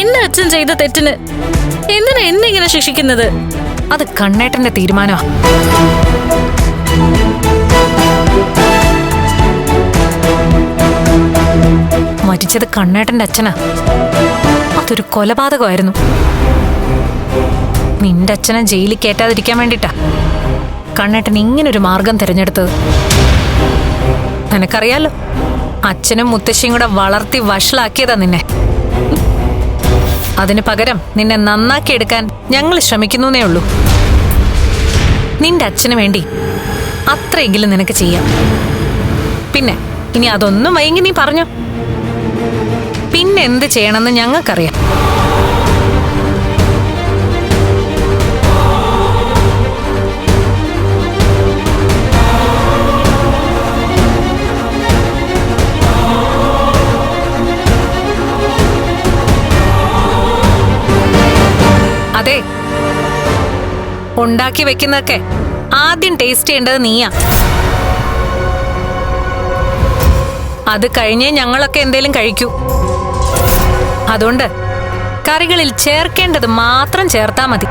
എന്നെ അച്ഛൻ ചെയ്ത തെറ്റിന് എന്തിനാ എന്നെ ഇങ്ങനെ ശിക്ഷിക്കുന്നത്? അത് കണ്ണേട്ടന്റെ തീരുമാനമാ. മരിച്ചത് കണ്ണേട്ടന്റെ അച്ഛനാ. അതൊരു കൊലപാതകമായിരുന്നു. നിന്റെ അച്ഛനെ ജയിലിൽ കയറ്റാതിരിക്കാൻ വേണ്ടിട്ടാ കണ്ണേട്ടൻ ഇങ്ങനൊരു മാർഗം തിരഞ്ഞെടുത്തത്. നിനക്കറിയാലോ, അച്ഛനും മുത്തശ്ശിയും കൂടെ വളർത്തി വഷളാക്കിയതാ നിന്നെ. അതിന് പകരം നിന്നെ നന്നാക്കിയെടുക്കാൻ ഞങ്ങൾ ശ്രമിക്കുന്നേ ഉള്ളൂ. നിന്റെ അച്ഛന് വേണ്ടി അത്രയെങ്കിലും നിനക്ക് ചെയ്യാം. പിന്നെ ഇനി അതൊന്നും വൈകി നീ പറഞ്ഞോ, പിന്നെ എന്ത് ചെയ്യണമെന്ന് ഞങ്ങൾക്കറിയാം. അതെ, ഉണ്ടാക്കി വെക്കുന്നതൊക്കെ ആദ്യം ടേസ്റ്റ് ചെയ്യേണ്ടത് നീയാ. അത് കഴിഞ്ഞേ ഞങ്ങളൊക്കെ എന്തേലും കഴിക്കൂ. അതുകൊണ്ട് കറികളിൽ ചേർക്കേണ്ടത് മാത്രം ചേർത്താ മതി.